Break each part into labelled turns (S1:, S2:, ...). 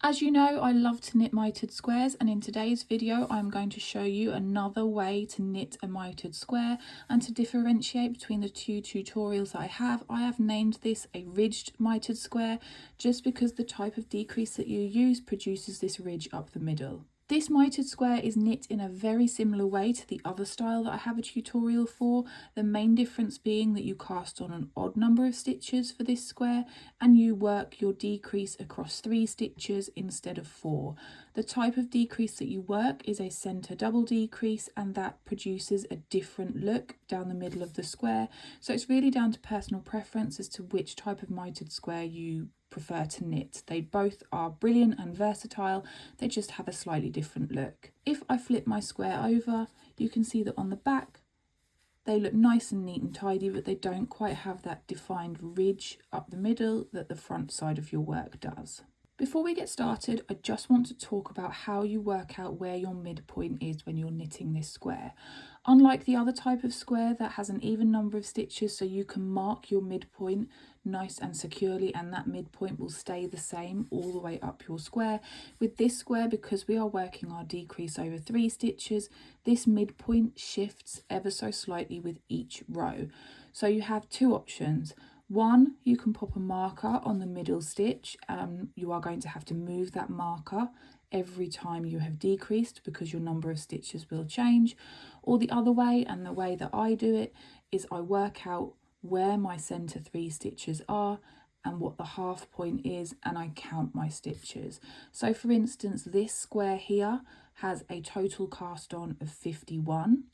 S1: As you know, I love to knit mitered squares, and in today's video I'm going to show you another way to knit a mitered square. And to differentiate between the two tutorials I have named this a ridged mitered square just because the type of decrease that you use produces this ridge up the middle. This mitered square is knit in a very similar way to the other style that I have a tutorial for, the main difference being that you cast on an odd number of stitches for this square and you work your decrease across 3 stitches instead of 4. The type of decrease that you work is a centre double decrease, and that produces a different look down the middle of the square, so it's really down to personal preference as to which type of mitered square you prefer to knit. They both are brilliant and versatile, they just have a slightly different look. If I flip my square over, you can see that on the back they look nice and neat and tidy, but they don't quite have that defined ridge up the middle that the front side of your work does. Before we get started, I just want to talk about how you work out where your midpoint is when you're knitting this square. Unlike the other type of square that has an even number of stitches, so you can mark your midpoint nice and securely and that midpoint will stay the same all the way up your square. With this square, because we are working our decrease over 3 stitches, this midpoint shifts ever so slightly with each row. So you have 2 options. One, you can pop a marker on the middle stitch. You are going to have to move that marker every time you have decreased because your number of stitches will change. Or the other way, and the way that I do it, is I work out where my centre 3 stitches are and what the half point is, and I count my stitches. So for instance, this square here has a total cast on of 51.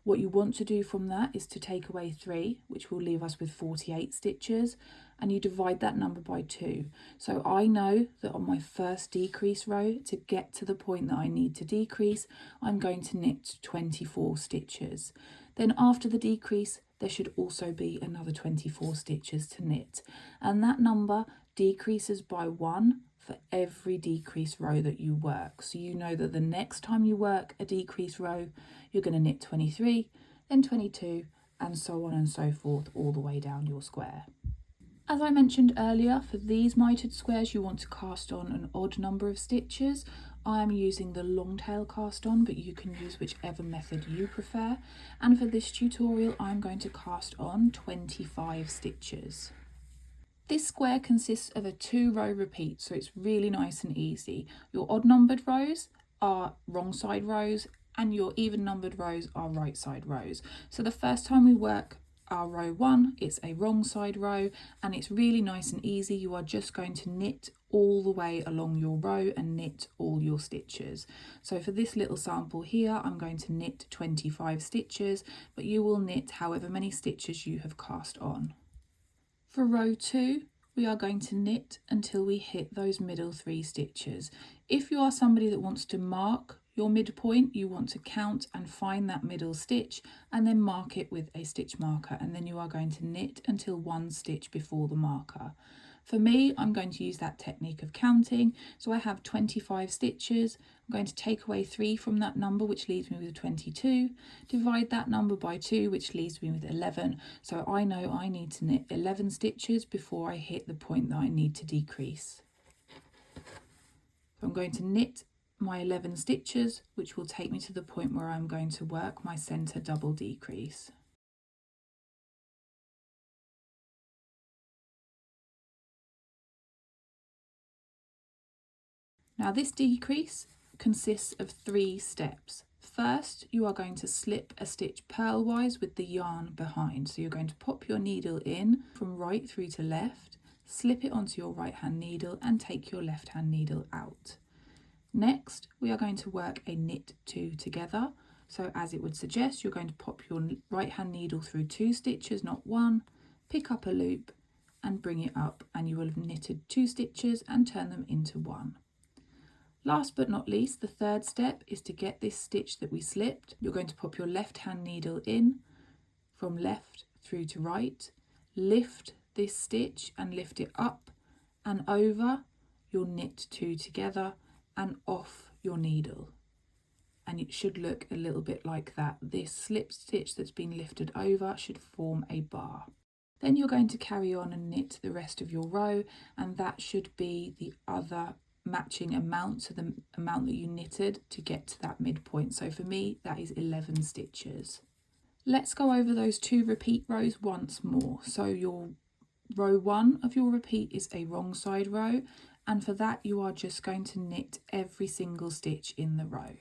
S1: What you want to do from that is to take away 3, which will leave us with 48 stitches, and you divide that number by 2. So I know that on my first decrease row, to get to the point that I need to decrease, I'm going to knit 24 stitches. Then after the decrease, there should also be another 24 stitches to knit, and that number decreases by 1 for every decrease row that you work. So you know that the next time you work a decrease row, you're going to knit 23, then 22, and so on and so forth all the way down your square. As I mentioned earlier, for these mitered squares you want to cast on an odd number of stitches. I am using the long tail cast on, but you can use whichever method you prefer. And for this tutorial I'm going to cast on 25 stitches. This square consists of a 2-row repeat, so it's really nice and easy. Your odd numbered rows are wrong side rows and your even numbered rows are right side rows. So the first time we work our row 1, it's a wrong side row, and it's really nice and easy. You are just going to knit all the way along your row and knit all your stitches. So for this little sample here, I'm going to knit 25 stitches, but you will knit however many stitches you have cast on. For row 2, we are going to knit until we hit those middle 3 stitches. If you are somebody that wants to mark your midpoint, you want to count and find that middle stitch and then mark it with a stitch marker, and then you are going to knit until 1 stitch before the marker. For me, I'm going to use that technique of counting. So I have 25 stitches. I'm going to take away 3 from that number, which leaves me with 22. Divide that number by 2, which leaves me with 11. So I know I need to knit 11 stitches before I hit the point that I need to decrease. So I'm going to knit my 11 stitches, which will take me to the point where I'm going to work my centre double decrease. Now this decrease consists of 3 steps. First, you are going to slip a stitch purlwise with the yarn behind. So you're going to pop your needle in from right through to left, slip it onto your right hand needle and take your left hand needle out. Next, we are going to work a knit 2 together. So as it would suggest, you're going to pop your right hand needle through 2 stitches, not 1, pick up a loop and bring it up, and you will have knitted 2 stitches and turn them into 1. Last but not least, the third step is to get this stitch that we slipped. You're going to pop your left hand needle in from left through to right, lift this stitch and lift it up and over, you'll knit 2 together and off your needle. And it should look a little bit like that. This slip stitch that's been lifted over should form a bar. Then you're going to carry on and knit the rest of your row, and that should be the other matching amount to the amount that you knitted to get to that midpoint. So for me, that is 11 stitches. Let's go over those 2 repeat rows once more. So your row 1 of your repeat is a wrong side row, and for that you are just going to knit every single stitch in the row.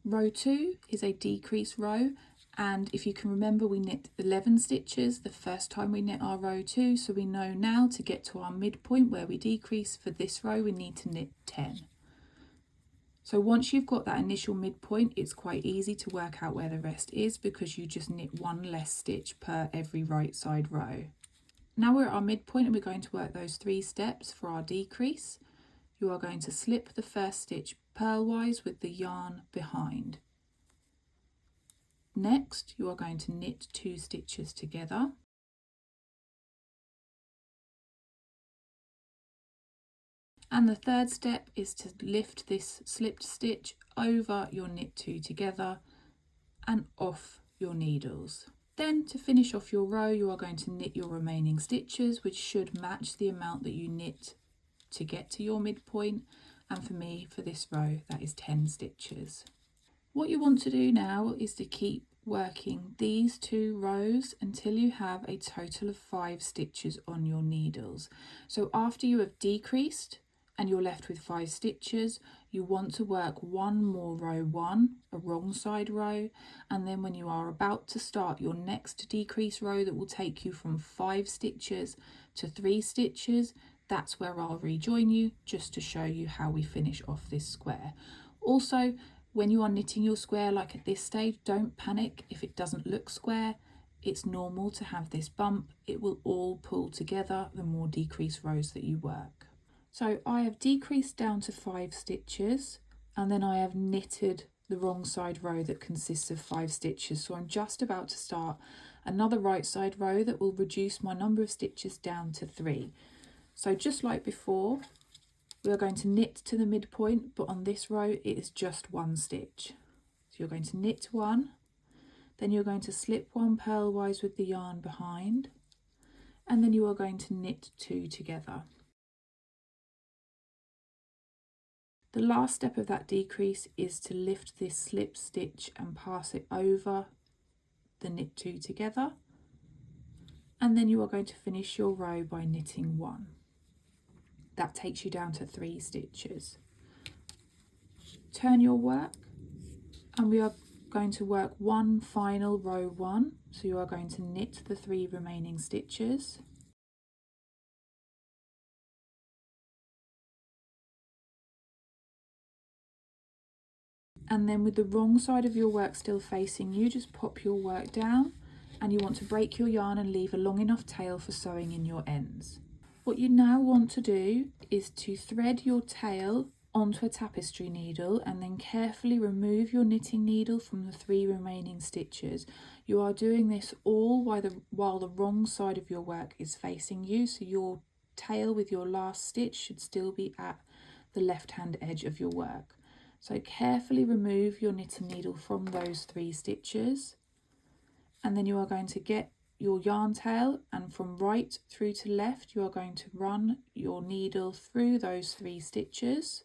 S1: Row 2 is a decrease row, and if you can remember, we knit 11 stitches the first time we knit our row 2, so we know now to get to our midpoint where we decrease for this row we need to knit 10. So once you've got that initial midpoint, it's quite easy to work out where the rest is because you just knit 1 less stitch per every right side row. Now we're at our midpoint and we're going to work those 3 steps for our decrease. You are going to slip the first stitch purlwise with the yarn behind. Next, you are going to knit 2 stitches together. And the third step is to lift this slipped stitch over your knit 2 together and off your needles. Then to finish off your row, you are going to knit your remaining stitches, which should match the amount that you knit to get to your midpoint. And for me, for this row, that is 10 stitches. What you want to do now is to keep working these 2 rows until you have a total of 5 stitches on your needles. So after you have decreased and you're left with 5 stitches, you want to work 1 more row 1, a wrong side row, and then when you are about to start your next decrease row that will take you from 5 stitches to 3 stitches, that's where I'll rejoin you just to show you how we finish off this square. Also, when you are knitting your square like at this stage, don't panic if it doesn't look square. It's normal to have this bump. It will all pull together the more decrease rows that you work. So I have decreased down to 5 stitches and then I have knitted the wrong side row that consists of 5 stitches. So I'm just about to start another right side row that will reduce my number of stitches down to 3. So just like before, we are going to knit to the midpoint, but on this row it is just 1 stitch. So you're going to knit 1, then you're going to slip 1 purlwise with the yarn behind, and then you are going to knit 2 together. The last step of that decrease is to lift this slip stitch and pass it over the knit 2 together, and then you are going to finish your row by knitting 1. That takes you down to 3 stitches. Turn your work and we are going to work 1 final row 1, so you are going to knit the 3 remaining stitches. And then with the wrong side of your work still facing you, just pop your work down and you want to break your yarn and leave a long enough tail for sewing in your ends. What you now want to do is to thread your tail onto a tapestry needle and then carefully remove your knitting needle from the 3 remaining stitches. You are doing this all while the wrong side of your work is facing you, so your tail with your last stitch should still be at the left hand edge of your work. So carefully remove your knitting needle from those 3 stitches, and then you are going to get your yarn tail, and from right through to left you are going to run your needle through those 3 stitches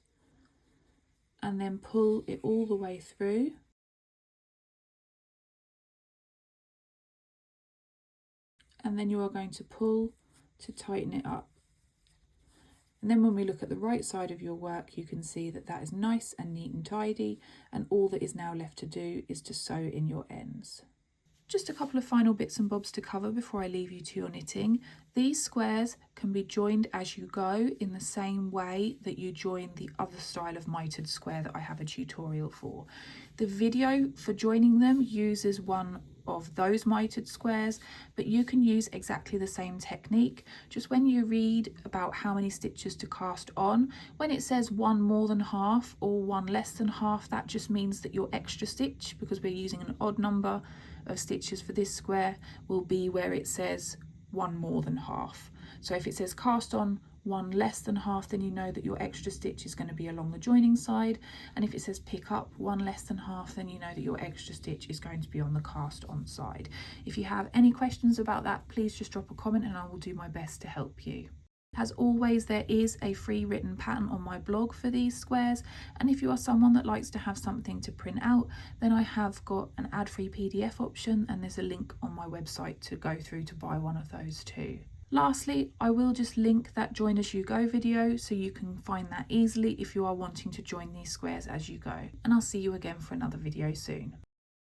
S1: and then pull it all the way through. And then you are going to pull to tighten it up. And then when we look at the right side of your work, you can see that that is nice and neat and tidy, and all that is now left to do is to sew in your ends. Just a couple of final bits and bobs to cover before I leave you to your knitting. These squares can be joined as you go in the same way that you join the other style of mitered square that I have a tutorial for. The video for joining them uses one of those mitered squares, but you can use exactly the same technique. Just when you read about how many stitches to cast on, when it says 1 more than half or 1 less than half, that just means that your extra stitch, because we're using an odd number of stitches for this square, will be where it says 1 more than half. So if it says cast on 1 less than half, then you know that your extra stitch is going to be along the joining side, and if it says pick up 1 less than half, then you know that your extra stitch is going to be on the cast on side. If you have any questions about that, please just drop a comment and I will do my best to help you. As always, there is a free written pattern on my blog for these squares, and if you are someone that likes to have something to print out, then I have got an ad-free PDF option, and there's a link on my website to go through to buy one of those too. Lastly, I will just link that join as you go video so you can find that easily if you are wanting to join these squares as you go. And I'll see you again for another video soon.